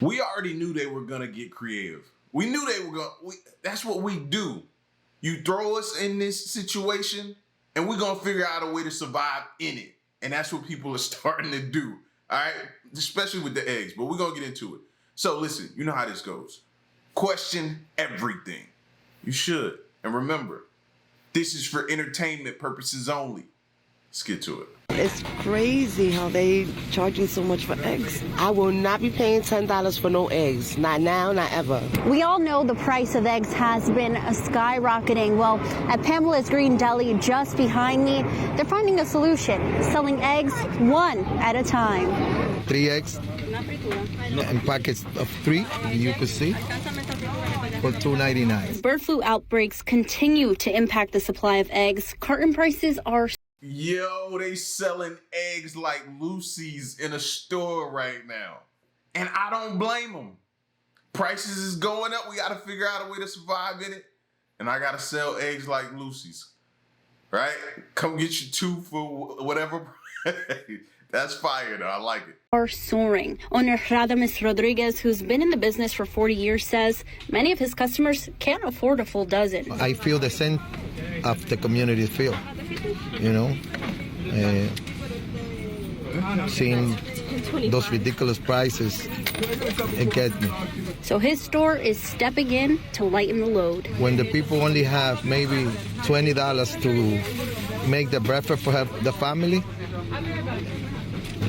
We already knew they were gonna get creative. We knew they were gonna. That's what we do. You throw us in this situation, and we're gonna figure out a way to survive in it. And that's what people are starting to do. All right, especially with the eggs. But we're gonna get into it. So listen, you know how this goes. Question everything. You should, and remember, this is for entertainment purposes only. Let's get to it. It's crazy how they charging so much for eggs. I will not be paying $10 for no eggs. Not now, not ever. We all know the price of eggs has been skyrocketing. Well, at Pamela's Green Deli just behind me, they're finding a solution, selling eggs one at a time. 3 eggs in packets of 3, you could see, for $2.99. Bird flu outbreaks continue to impact the supply of eggs. Carton prices are... Yo, they selling eggs like Lucy's in a store right now. And I don't blame them. Prices is going up. We got to figure out a way to survive in it. And I got to sell eggs like Lucy's. Right? Come get your 2 for whatever price. That's fire, though. I like it. Are soaring. Owner Radames Rodriguez, who's been in the business for 40 years, says many of his customers can't afford a full dozen. I feel the same of the community feel, you know, seeing those ridiculous prices, it gets me. So his store is stepping in to lighten the load. When the people only have maybe $20 to make the breakfast for the family,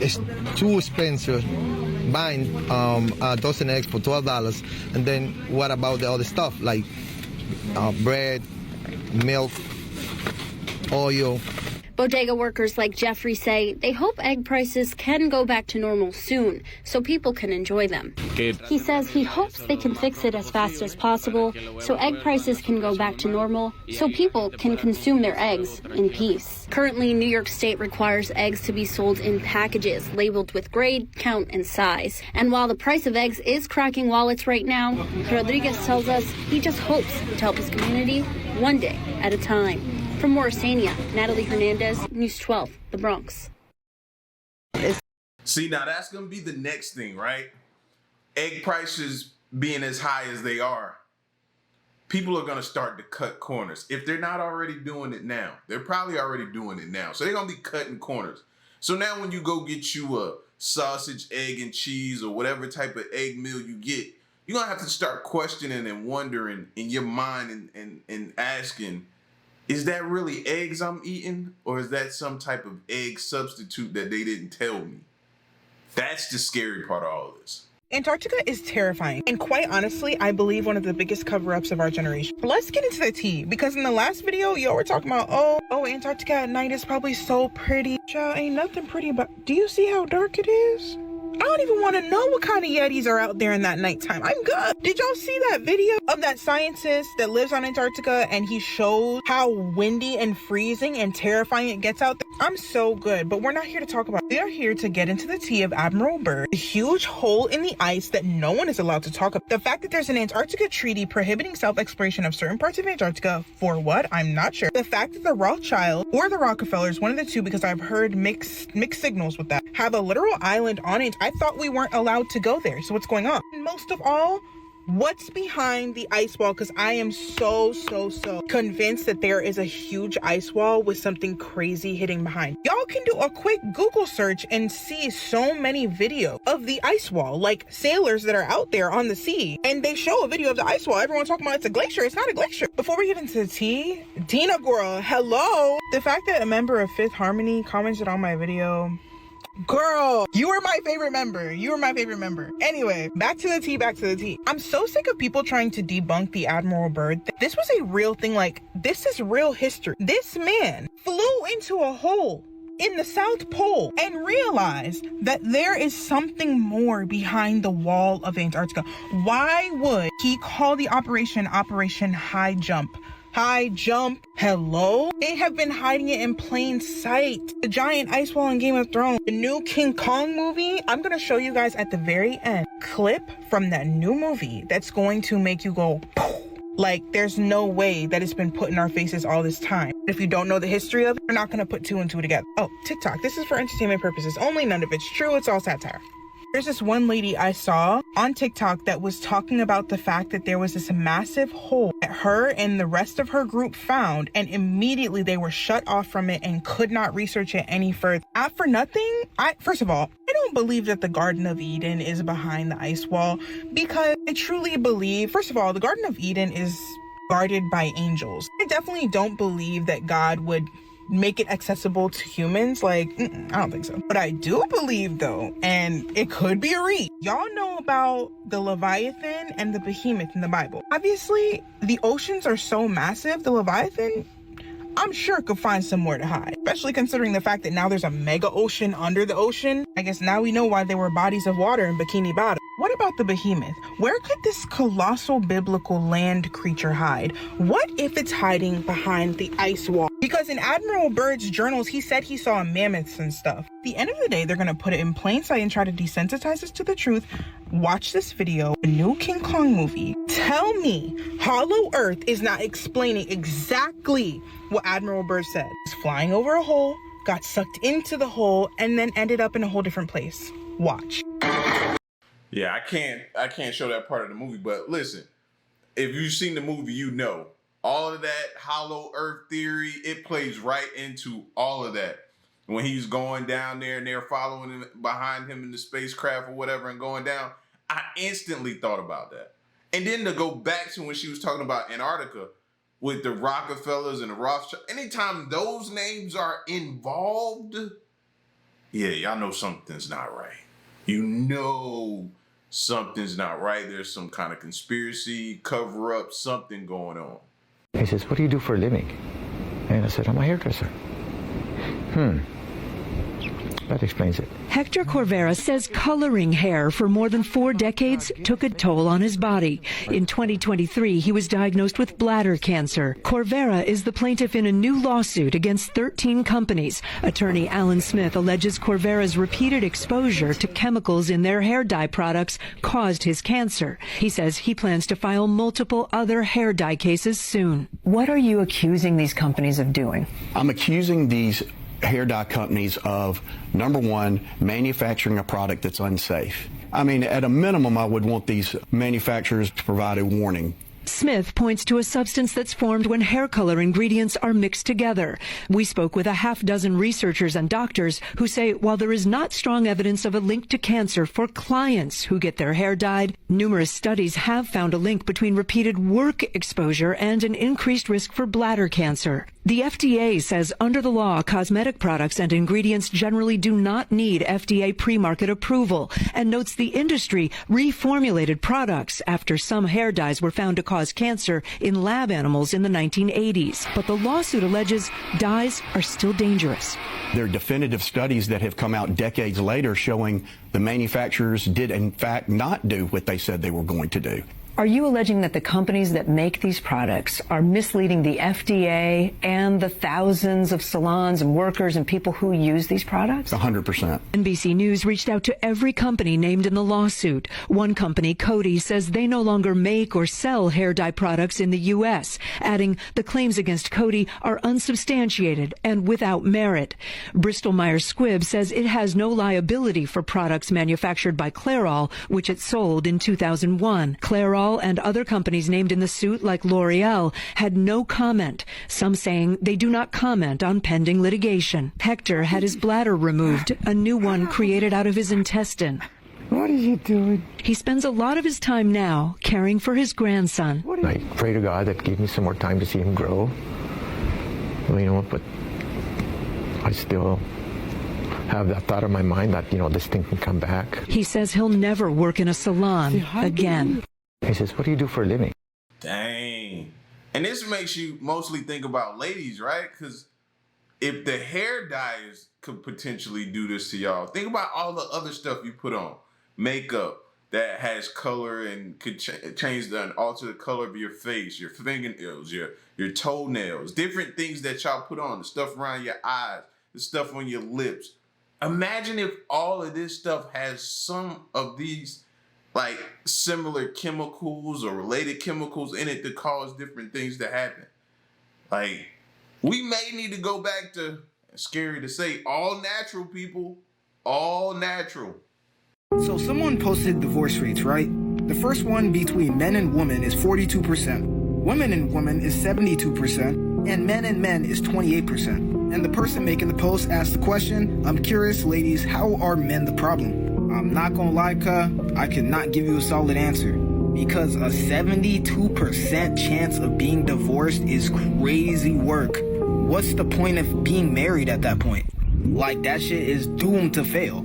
it's too expensive buying a dozen eggs for $12. And then what about the other stuff like bread, milk, oil? Bodega workers like Jeffrey say they hope egg prices can go back to normal soon so people can enjoy them. He says he hopes they can fix it as fast as possible so egg prices can go back to normal so people can consume their eggs in peace. Currently, New York State requires eggs to be sold in packages labeled with grade, count, and size. And while the price of eggs is cracking wallets right now, Rodriguez tells us he just hopes to help his community one day at a time. From Morrisania, Natalie Hernandez, News 12, the Bronx. See, now that's going to be the next thing, right? Egg prices being as high as they are, people are going to start to cut corners. If they're not already doing it now, they're probably already doing it now. So they're going to be cutting corners. So now when you go get you a sausage, egg, and cheese or whatever type of egg meal you get, you're going to have to start questioning and wondering in your mind and asking, is that really eggs I'm eating, or is that some type of egg substitute that they didn't tell me? That's the scary part of all of this. Antarctica is terrifying, and quite honestly, I believe one of the biggest cover-ups of our generation. Let's get into the tea, because in the last video, y'all were talking about, oh, Antarctica at night is probably so pretty. Child, ain't nothing pretty about. Do you see how dark it is? I don't even want to know what kind of Yetis are out there in that nighttime. I'm good. Did y'all see that video of that scientist that lives on Antarctica and he shows how windy and freezing and terrifying it gets out there? I'm so good, but we're not here to talk about it. We are here to get into the tea of Admiral Byrd, the huge hole in the ice that no one is allowed to talk about. The fact that there's an Antarctica treaty prohibiting self-exploration of certain parts of Antarctica, for what? I'm not sure. The fact that the Rothschild or the Rockefellers, one of the two, because I've heard mixed signals with that, have a literal island on it. I thought we weren't allowed to go there. So what's going on? And most of all, what's behind the ice wall? Because I am so convinced that there is a huge ice wall with something crazy hitting behind. Y'all can do a quick Google search and see so many videos of the ice wall, like sailors that are out there on the sea, and they show a video of the ice wall. Everyone's talking about it's a glacier. It's not a glacier. Before we get into the tea, Tina girl, hello. The fact that a member of Fifth Harmony commented on my video, girl, you were my favorite member. You were my favorite member. Anyway, back to the tea. I'm so sick of people trying to debunk the Admiral Byrd. This was a real thing. Like, this is real history. This man flew into a hole in the South Pole and realized that there is something more behind the wall of Antarctica. Why would he call the operation High Jump? High Jump. Hello? They have been hiding it in plain sight. The giant ice wall in Game of Thrones. The new King Kong movie. I'm going to show you guys at the very end clip from that new movie that's going to make you go poof. Like, there's no way that it's been put in our faces all this time. If you don't know the history of it, you're not going to put 2 and 2 together. Oh, TikTok. This is for entertainment purposes only. None of it's true. It's all satire. There's this one lady I saw on TikTok that was talking about the fact that there was this massive hole that her and the rest of her group found, and immediately they were shut off from it and could not research it any further. For nothing, first of all, I don't believe that the Garden of Eden is behind the ice wall, because I truly believe, first of all, the Garden of Eden is guarded by angels. I definitely don't believe that God would make it accessible to humans. Like, I don't think so. But I do believe, though, and it could be a read. Y'all know about the Leviathan and the Behemoth in the Bible. Obviously, the oceans are so massive, the Leviathan, I'm sure, could find somewhere to hide, especially considering the fact that now there's a mega ocean under the ocean. I guess now we know why there were bodies of water in Bikini Bottom. What about the Behemoth? Where could this colossal biblical land creature hide? What if it's hiding behind the ice wall? Because in Admiral Byrd's journals, he said he saw mammoths and stuff. At the end of the day, they're gonna put it in plain sight and try to desensitize us to the truth. Watch this video, the new King Kong movie. Tell me Hollow Earth is not explaining exactly what Admiral Byrd said. He's flying over a hole, got sucked into the hole, and then ended up in a whole different place. Watch. Yeah, I can't show that part of the movie, but listen, if you've seen the movie, you know, all of that hollow earth theory, it plays right into all of that. When he's going down there and they're following him behind him in the spacecraft or whatever and going down, I instantly thought about that. And then to go back to when she was talking about Antarctica with the Rockefellers and the Rothschilds, anytime those names are involved, yeah, y'all know something's not right. You know something's not right. There's some kind of conspiracy, cover up, something going on. He says, what do you do for a living? And I said, I'm a hairdresser. That explains it. Hector Corvera says coloring hair for more than 4 decades took a toll on his body. In 2023, he was diagnosed with bladder cancer. Corvera is the plaintiff in a new lawsuit against 13 companies. Attorney Alan Smith alleges Corvera's repeated exposure to chemicals in their hair dye products caused his cancer. He says he plans to file multiple other hair dye cases soon. What are you accusing these companies of doing? I'm accusing these hair dye companies of, number one, manufacturing a product that's unsafe. I mean, at a minimum, I would want these manufacturers to provide a warning. Smith points to a substance that's formed when hair color ingredients are mixed together. We spoke with a half-dozen researchers and doctors who say while there is not strong evidence of a link to cancer for clients who get their hair dyed, numerous studies have found a link between repeated work exposure and an increased risk for bladder cancer. The FDA says under the law, cosmetic products and ingredients generally do not need FDA pre-market approval, and notes the industry reformulated products after some hair dyes were found to cause cancer in lab animals in the 1980s. But the lawsuit alleges dyes are still dangerous. There are definitive studies that have come out decades later showing the manufacturers did in fact not do what they said they were going to do. Are you alleging that the companies that make these products are misleading the FDA and the thousands of salons and workers and people who use these products? 100%. NBC News reached out to every company named in the lawsuit. One company, Coty, says they no longer make or sell hair dye products in the U.S., adding the claims against Coty are unsubstantiated and without merit. Bristol-Myers Squibb says it has no liability for products manufactured by Clairol, which it sold in 2001. Clairol and other companies named in the suit, like L'Oreal, had no comment, some saying they do not comment on pending litigation. Hector had his bladder removed, a new one created out of his intestine. What are you doing? He spends a lot of his time now caring for his grandson. I pray to God that give me some more time to see him grow. Well, you know, but I still have that thought in my mind that, you know, this thing can come back. He says he'll never work in a salon again. He says, what do you do for a living? Dang. And this makes you mostly think about ladies, right? Because if the hair dyes could potentially do this to y'all, think about all the other stuff you put on. Makeup that has color and could change and alter the color of your face, your fingernails, your toenails, different things that y'all put on, the stuff around your eyes, the stuff on your lips. Imagine if all of this stuff has some of these like similar chemicals or related chemicals in it to cause different things to happen. Like, we may need to go back to, scary to say, all natural people, all natural. So someone posted divorce rates, right? The first one between men and women is 42%. Women and women is 72%. And men is 28%. And the person making the post asked the question, I'm curious, ladies, how are men the problem? I'm not gonna lie, I cannot give you a solid answer. Because a 72% chance of being divorced is crazy work. What's the point of being married at that point? Like, that shit is doomed to fail.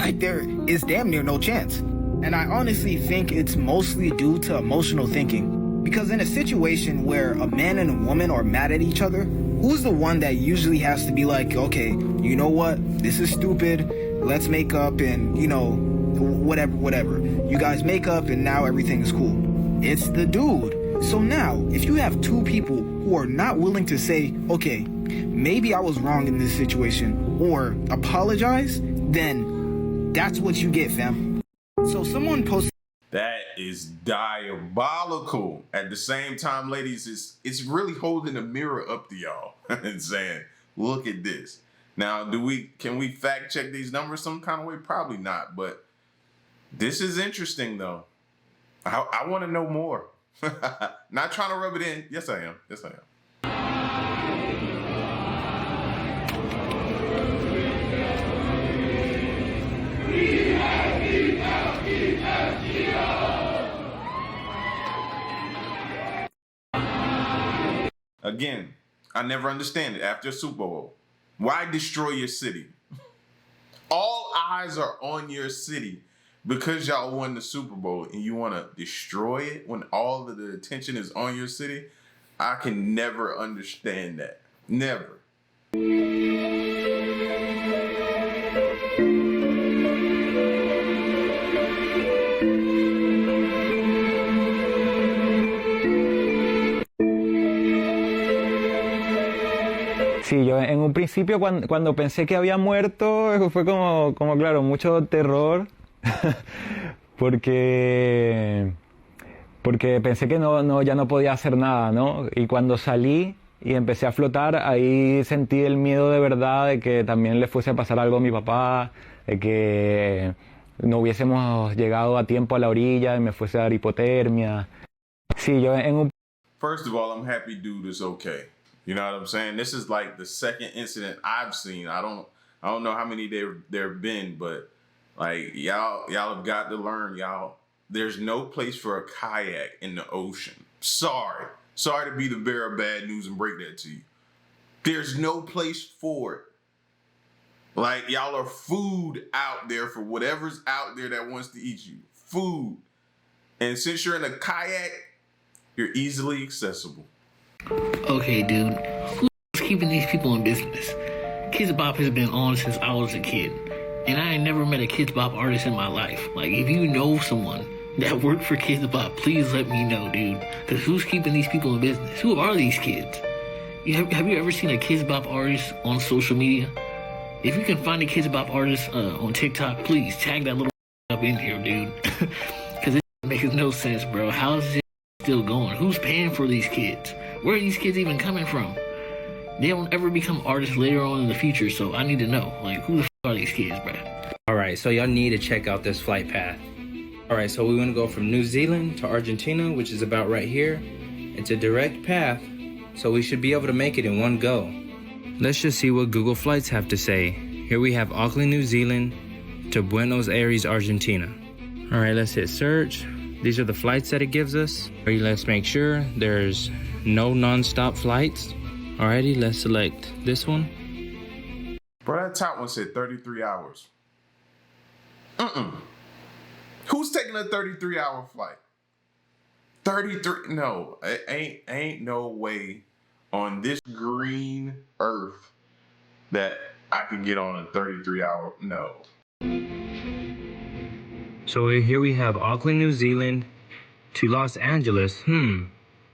Like, there is damn near no chance. And I honestly think it's mostly due to emotional thinking. Because in a situation where a man and a woman are mad at each other, who's the one that usually has to be like, okay, you know what? This is stupid. Let's make up and, you know, whatever. You guys make up and now everything is cool. It's the dude. So now, if you have two people who are not willing to say, okay, maybe I was wrong in this situation, or apologize, then that's what you get, fam. So someone posted... That is diabolical. At the same time, ladies, it's really holding a mirror up to y'all and saying, look at this. Now, can we fact check these numbers some kind of way? Probably not, but this is interesting though. I want to know more. Not trying to rub it in. Yes, I am. Yes, I am. Again, I never understand it after Super Bowl. Why destroy your city? All eyes are on your city because y'all won the Super Bowl and you want to destroy it when all of the attention is on your city. I can never understand that. Never. Sí, yo en un principio cuando pensé que había muerto fue como claro, mucho terror porque pensé que ya no podía hacer nada, ¿no? Y cuando salí y empecé a flotar, ahí sentí el miedo de verdad de que también le fuese a pasar algo a mi papá, de que no hubiésemos llegado a tiempo a la orilla y me fuese a dar hipotermia. Sí, yo en un... First of all, I'm happy dude is okay. You know what I'm saying? This is like the second incident I've seen. I don't know how many there have been, but like y'all have got to learn, y'all. There's no place for a kayak in the ocean. Sorry to be the bearer of bad news and break that to you. There's no place for it. Like y'all are food out there for whatever's out there that wants to eat you. Food. And since you're in a kayak, you're easily accessible. Okay, dude, who's keeping these people in business? Kidz Bop has been on since I was a kid, and I ain't never met a Kidz Bop artist in my life. Like, if you know someone that worked for Kidz Bop, please let me know, dude. Because who's keeping these people in business? Who are these kids? Have you ever seen a Kidz Bop artist on social media? If you can find a Kidz Bop artist on TikTok, please tag that little up in here, dude. Because it makes no sense, bro. How is this still going? Who's paying for these kids? Where are these kids even coming from? They don't ever become artists later on in the future, so I need to know, like, who the f are these kids, bro? Alright, so y'all need to check out this flight path. Alright, so we want to go from New Zealand to Argentina, which is about right here. It's a direct path, so we should be able to make it in one go. Let's just see what Google Flights have to say. Here we have Auckland, New Zealand to Buenos Aires, Argentina. Alright, let's hit search. These are the flights that it gives us. Alright, let's make sure there's no non-stop flights. Alrighty, let's select this one. Bro, that top one said 33 hours. Who's taking a 33-hour flight? 33? No, it ain't no way on this green earth that I can get on a 33-hour. No. So here we have Auckland, New Zealand to Los Angeles.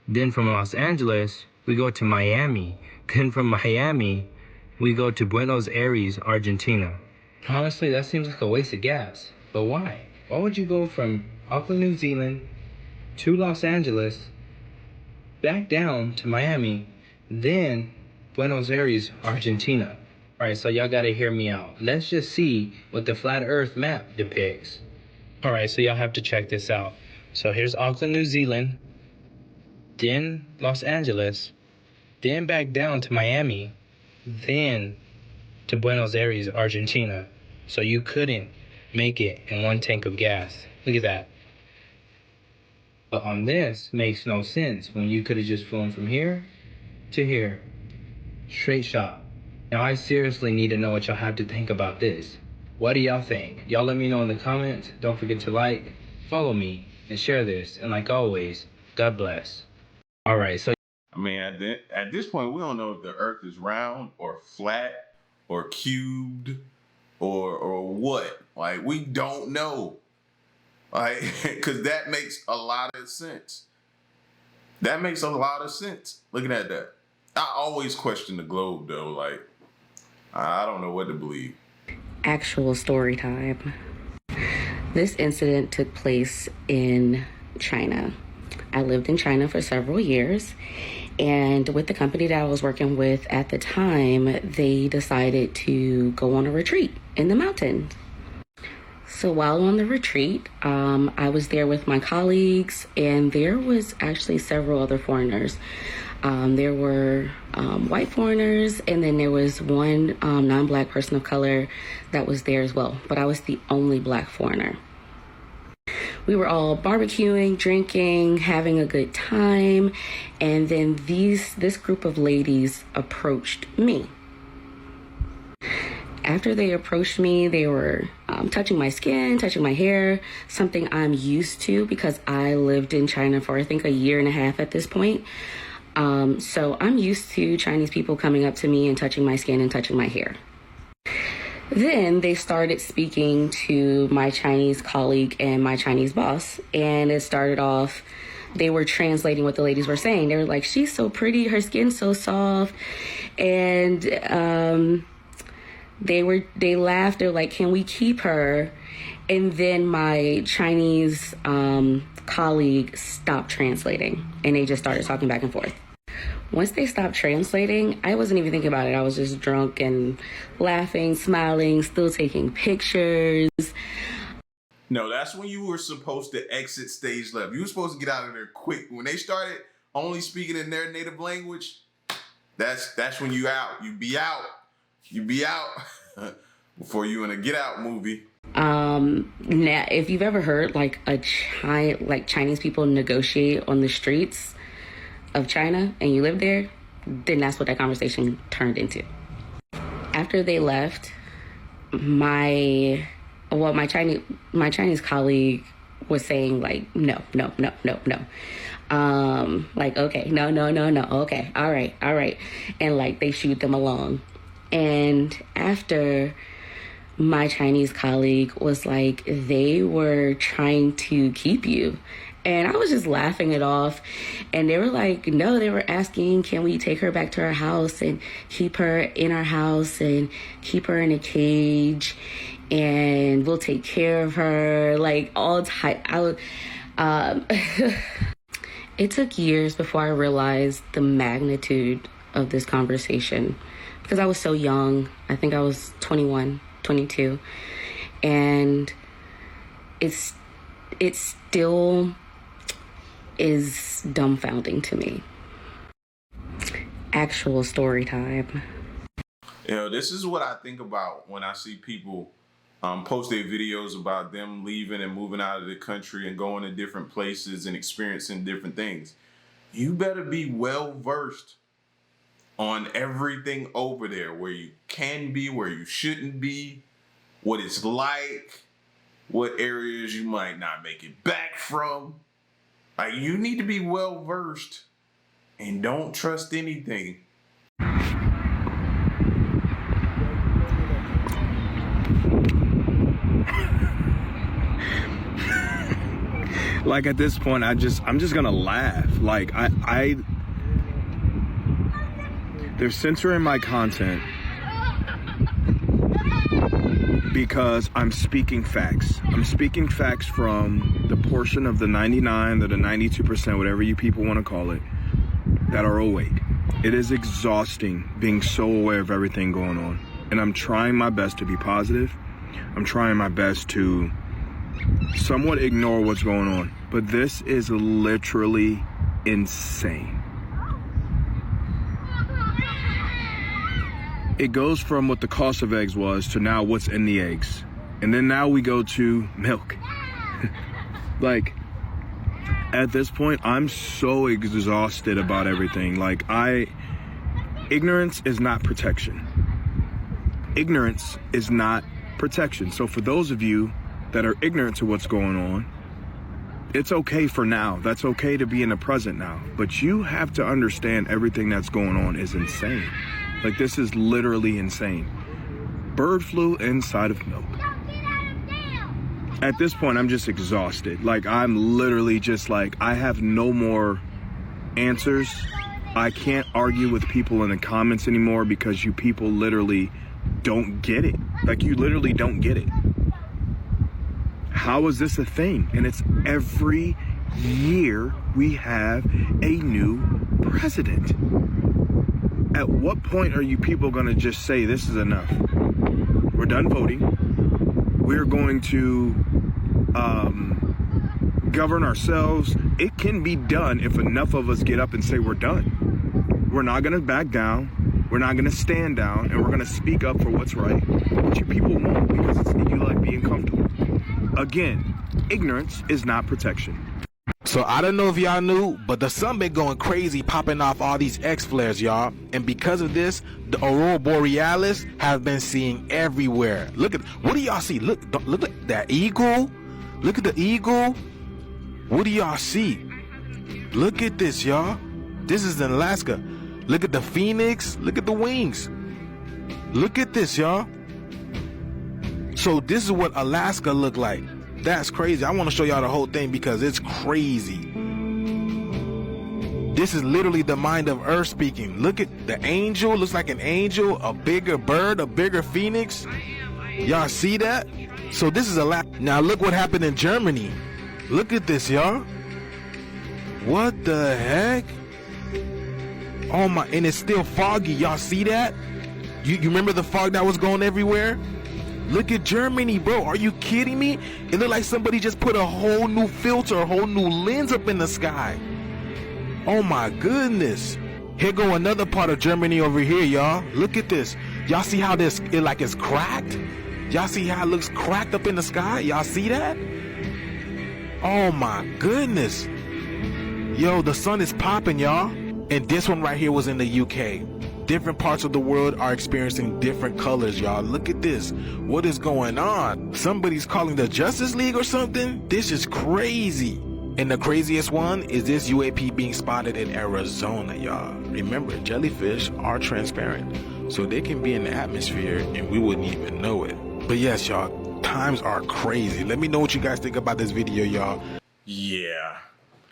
Then from Los Angeles, we go to Miami. Then from Miami, we go to Buenos Aires, Argentina. Honestly, that seems like a waste of gas. But why? Why would you go from Auckland, New Zealand to Los Angeles, back down to Miami, then Buenos Aires, Argentina? All right, so y'all gotta hear me out. Let's just see what the flat earth map depicts. All right, so y'all have to check this out. So here's Auckland, New Zealand, then Los Angeles, then back down to Miami, then to Buenos Aires, Argentina. So you couldn't make it in one tank of gas. Look at that. But on this, makes no sense when you could have just flown from here to here. Straight shot. Now I seriously need to know what y'all have to think about this. What do y'all think? Y'all let me know in the comments. Don't forget to like, follow me, and share this. And like always, God bless. All right, so I mean, at this point, we don't know if the Earth is round or flat or cubed or what. Like, we don't know. Like, because that makes a lot of sense. That makes a lot of sense. Looking at that. I always question the globe, though. Like, I don't know what to believe. Actual story time. This incident took place in China. I lived in China for several years, and with the company that I was working with at the time, they decided to go on a retreat in the mountains. So while on the retreat, I was there with my colleagues, and there was actually several other foreigners. There were white foreigners, and then there was one non-black person of color that was there as well, but I was the only black foreigner. We were all barbecuing, drinking, having a good time, and then this group of ladies approached me. After they approached me, they were touching my skin, touching my hair, something I'm used to because I lived in China for I think a year and a half at this point. So I'm used to Chinese people coming up to me and touching my skin and touching my hair. Then they started speaking to my Chinese colleague and my Chinese boss, and it started off, they were translating what the ladies were saying. They were like, she's so pretty, her skin's so soft, and they laughed. They're like, can we keep her? And then my Chinese colleague stopped translating, and they just started talking back and forth. Once they stopped translating, I wasn't even thinking about it. I was just drunk and laughing, smiling, still taking pictures. No, that's when you were supposed to exit stage left. You were supposed to get out of there quick. When they started only speaking in their native language, that's when you out. You be out. You be out before you in a Get Out movie. Now, if you've ever heard like Chinese people negotiate on the streets of China and you live there, then that's what that conversation turned into. After they left, my Chinese colleague was saying like, no. Like, okay, no, okay, all right. And like they shooed them along. And after, my Chinese colleague was like, they were trying to keep you. And I was just laughing it off. And they were like, no, they were asking, can we take her back to our house and keep her in our house and keep her in a cage and we'll take care of her, like all type. It took years before I realized the magnitude of this conversation because I was so young. I think I was 21, 22. And it still is dumbfounding to me. Actual story time. You know, this is what I think about when I see people post their videos about them leaving and moving out of the country and going to different places and experiencing different things. You better be well versed on everything over there, where you can be, where you shouldn't be, what it's like, what areas you might not make it back from. Like, you need to be well versed and don't trust anything. Like at this point, I'm just gonna laugh. Like they're censoring my content because I'm speaking facts. I'm speaking facts from the portion of the 99 or the 92%, whatever you people want to call it, that are awake. It is exhausting being so aware of everything going on. and I'm trying my best to be positive. I'm trying my best to somewhat ignore what's going on. But this is literally insane. It goes from what the cost of eggs was to now what's in the eggs. And then now we go to milk. Like, at this point, I'm so exhausted about everything. Like, ignorance is not protection. Ignorance is not protection. So for those of you that are ignorant to what's going on, it's okay for now. That's okay to be in the present now. But you have to understand everything that's going on is insane. Like, this is literally insane. Bird flu inside of milk. At this point, I'm just exhausted. Like, I'm literally just like, I have no more answers. I can't argue with people in the comments anymore because you people literally don't get it. Like, you literally don't get it. How is this a thing? And it's every year we have a new president. At what point are you people going to just say this is enough? We're done voting. We're going to govern ourselves. It can be done if enough of us get up and say we're done. We're not going to back down. We're not going to stand down, and we're going to speak up for what's right. What you people want, because you like being comfortable. Again, ignorance is not protection. So I don't know if y'all knew, but the sun been going crazy, popping off all these X flares, y'all. And because of this, the aurora borealis have been seen everywhere. Look at, what do y'all see? Look at that eagle. Look at the eagle. What do y'all see? Look at this, y'all. This is in Alaska. Look at the phoenix. Look at the wings. Look at this, y'all. So this is what Alaska looked like. That's crazy. I want to show y'all the whole thing because it's crazy. This is literally the mind of Earth speaking. Look at the angel. Looks like an angel, a bigger bird, a bigger phoenix. Y'all see that? So this is Alaska. Now look what happened in Germany. Look at this, y'all. What the heck? Oh my, and it's still foggy. Y'all see that? You remember the fog that was going everywhere? Look at Germany, bro. Are you kidding me? It looked like somebody just put a whole new filter, a whole new lens up in the sky. Oh my goodness. Here go another part of Germany over here, y'all. Look at this. Y'all see how this, it's cracked? Y'all see how it looks cracked up in the sky? Y'all see that? Oh my goodness. Yo, the sun is popping, y'all. And this one right here was in the UK. Different parts of the world are experiencing different colors, y'all. Look at this. What is going on? Somebody's calling the Justice League or something? This is crazy. And the craziest one is this UAP being spotted in Arizona, y'all. Remember, jellyfish are transparent, so they can be in the atmosphere and we wouldn't even know it. But yes, y'all, times are crazy. Let me know what you guys think about this video, y'all. Yeah.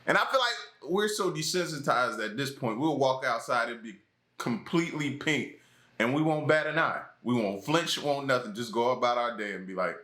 And I feel like we're so desensitized at this point. We'll walk outside and be completely pink and we won't bat an eye. We won't flinch, won't nothing. Just go about our day and be like,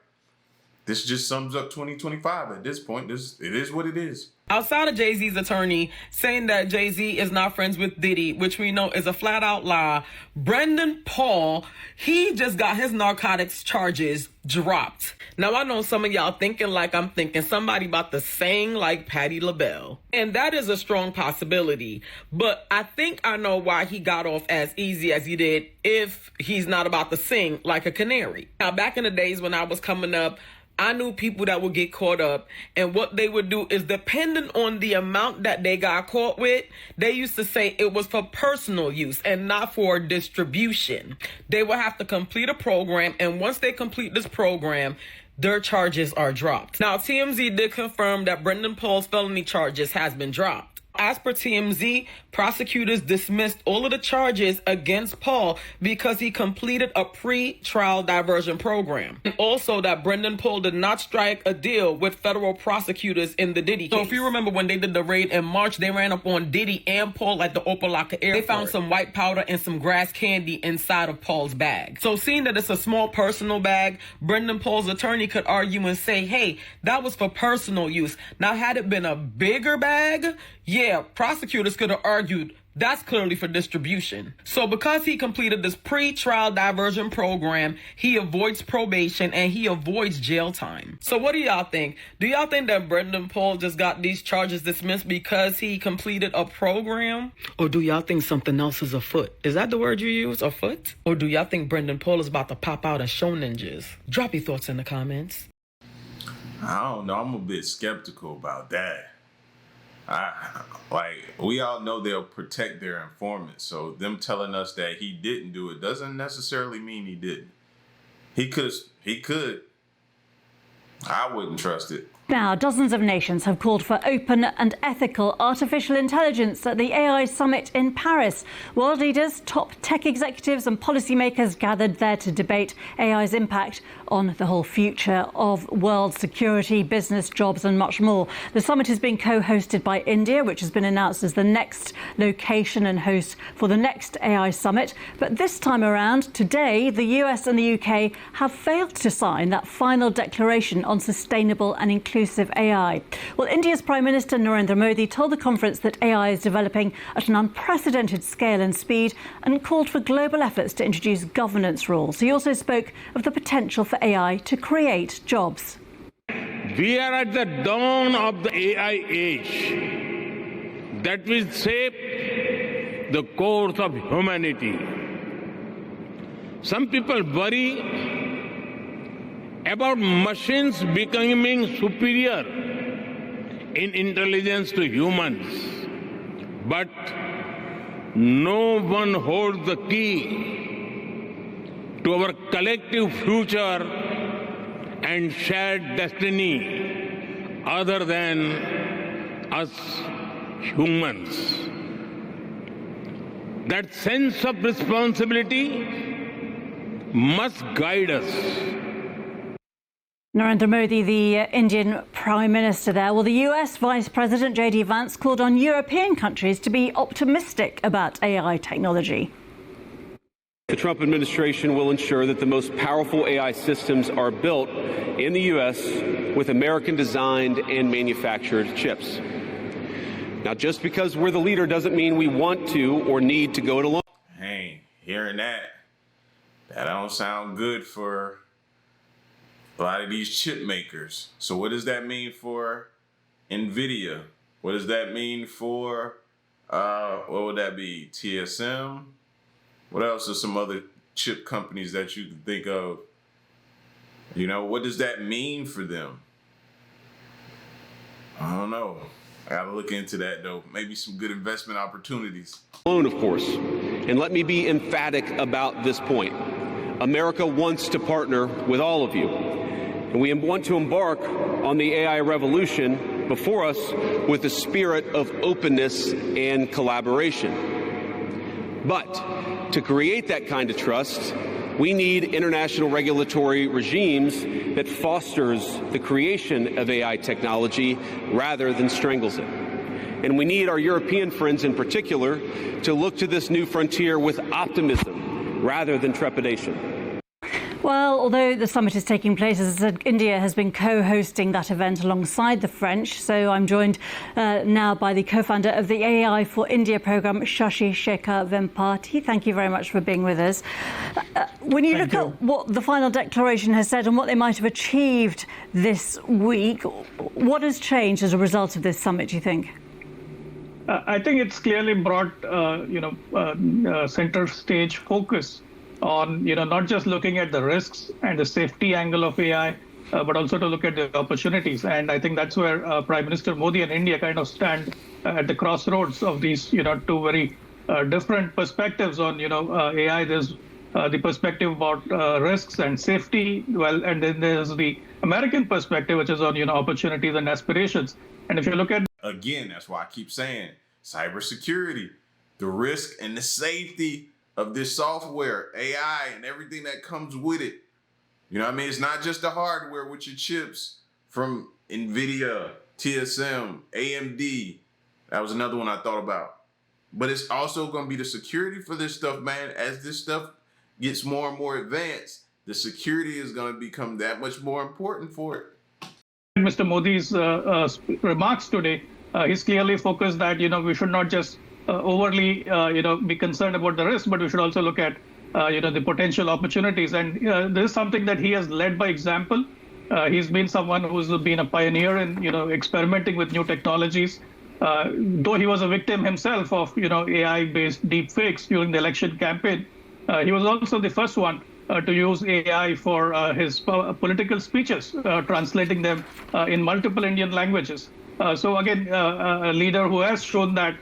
this just sums up 2025 at this point. It is what it is. Outside of Jay-Z's attorney saying that Jay-Z is not friends with Diddy, which we know is a flat out lie, Brendan Paul, he just got his narcotics charges dropped. Now I know some of y'all thinking like I'm thinking, somebody about to sing like Patti LaBelle. And that is a strong possibility. But I think I know why he got off as easy as he did if he's not about to sing like a canary. Now back in the days when I was coming up, I knew people that would get caught up, and what they would do is, depending on the amount that they got caught with, they used to say it was for personal use and not for distribution. They would have to complete a program, and once they complete this program, their charges are dropped. Now, TMZ did confirm that Brendan Paul's felony charges has been dropped. As per TMZ, prosecutors dismissed all of the charges against Paul because he completed a pre-trial diversion program. And also that Brendan Paul did not strike a deal with federal prosecutors in the Diddy case. So if you remember when they did the raid in March, they ran up on Diddy and Paul at the Opelika airport. They found some white powder and some grass candy inside of Paul's bag. So seeing that it's a small personal bag, Brendan Paul's attorney could argue and say, hey, that was for personal use. Now, had it been a bigger bag, yeah, prosecutors could have argued That's clearly for distribution. So because he completed this pre-trial diversion program, he avoids probation and he avoids jail time. So what do y'all think? Do y'all think that Brendan Paul just got these charges dismissed because he completed a program? Or do y'all think something else is afoot? Is that the word you use, afoot? Or do y'all think Brendan Paul is about to pop out and show ninjas? Drop your thoughts in the comments. I don't know. I'm a bit skeptical about that. We all know they'll protect their informants. So them telling us that he didn't do it doesn't necessarily mean he didn't. He could. I wouldn't trust it. Now, dozens of nations have called for open and ethical artificial intelligence at the AI summit in Paris. World leaders, top tech executives and policymakers gathered there to debate AI's impact on the whole future of world security, business, jobs and much more. The summit is being co-hosted by India, which has been announced as the next location and host for the next AI summit. But this time around, today, the US and the UK have failed to sign that final declaration on sustainable and inclusive AI. Well, India's Prime Minister Narendra Modi told the conference that AI is developing at an unprecedented scale and speed and called for global efforts to introduce governance rules. He also spoke of the potential for AI to create jobs. We are at the dawn of the AI age that will shape the course of humanity. Some people worry about machines becoming superior in intelligence to humans. But no one holds the key to our collective future and shared destiny other than us humans. That sense of responsibility must guide us. Narendra Modi, the Indian Prime Minister there. Well, the US Vice President J.D. Vance called on European countries to be optimistic about AI technology. The Trump administration will ensure that the most powerful AI systems are built in the U.S. with American-designed and manufactured chips. Now, just because we're the leader doesn't mean we want to or need to go it alone. Hey, hearing that don't sound good for a lot of these chip makers. So what does that mean for NVIDIA? What does that mean for, what would that be, TSM? What else are some other chip companies that you can think of? You know, what does that mean for them? I don't know. I gotta look into that though. Maybe some good investment opportunities. Alone, of course. And let me be emphatic about this point. America wants to partner with all of you. And we want to embark on the AI revolution before us with a spirit of openness and collaboration. But to create that kind of trust, we need international regulatory regimes that fosters the creation of AI technology rather than strangles it. And we need our European friends in particular to look to this new frontier with optimism rather than trepidation. Well, although the summit is taking place, as I said, India has been co-hosting that event alongside the French. So I'm joined now by the co-founder of the AI for India program, Shashi Shekhar Vempati. Thank you very much for being with us. When you look at what the final declaration has said and what they might have achieved this week, what has changed as a result of this summit, do you think? I think it's clearly brought, center stage focus on, not just looking at the risks and the safety angle of AI, but also to look at the opportunities. And I think that's where Prime Minister Modi and India kind of stand at the crossroads of these, two very different perspectives on, AI. There's the perspective about risks and safety. Well, and then there's the American perspective, which is on, opportunities and aspirations. And if you look at... Again, that's why I keep saying cybersecurity, the risk and the safety of this software, AI, and everything that comes with it. You know what I mean? It's not just the hardware with your chips from NVIDIA, TSM, AMD. That was another one I thought about. But it's also going to be the security for this stuff, man. As this stuff gets more and more advanced, the security is going to become that much more important for it. Mr. Modi's remarks today, he's clearly focused that, we should not just overly, be concerned about the risk, but we should also look at, the potential opportunities. And this is something that he has led by example. He's been someone who's been a pioneer in, experimenting with new technologies. Though he was a victim himself of, AI-based deepfakes during the election campaign, he was also the first one to use AI for his political speeches, translating them in multiple Indian languages. So again, a leader who has shown that,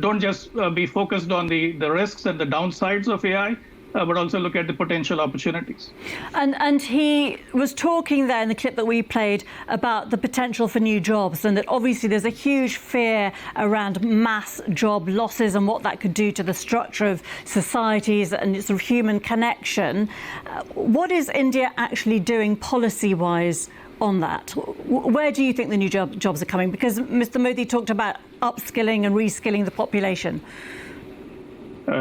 don't just be focused on the risks and the downsides of AI, but also look at the potential opportunities. And he was talking there in the clip that we played about the potential for new jobs, and that obviously there's a huge fear around mass job losses and what that could do to the structure of societies and sort of human connection. What is India actually doing policy-wise on that? Where do you think the new jobs are coming? Because Mr. Modi talked about upskilling and reskilling the population.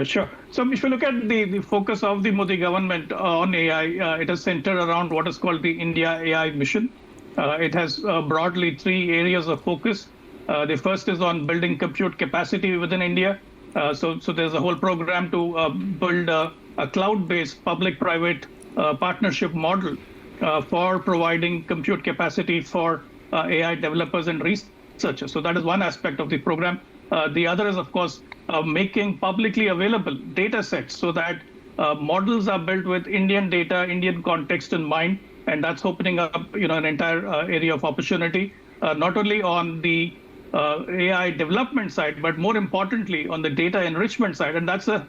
Sure. So if you look at the focus of the Modi government on AI, it is centered around what is called the India AI mission. It has broadly 3 areas of focus. The first is on building compute capacity within India. So there's a whole program to build a cloud-based public-private partnership model for providing compute capacity for AI developers and researchers. So that is one aspect of the program. The other is, of course, making publicly available data sets so that models are built with Indian data, Indian context in mind, and that's opening up, an entire area of opportunity, not only on the AI development side, but more importantly on the data enrichment side. And that's a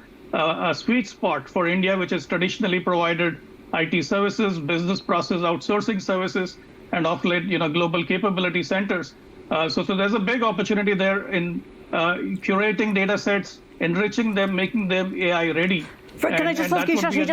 sweet spot for India, which has traditionally provided IT services, business process outsourcing services, and of late, global capability centers. So there's a big opportunity there in curating data sets, enriching them, making them AI ready. Can I just ask you, Shashi,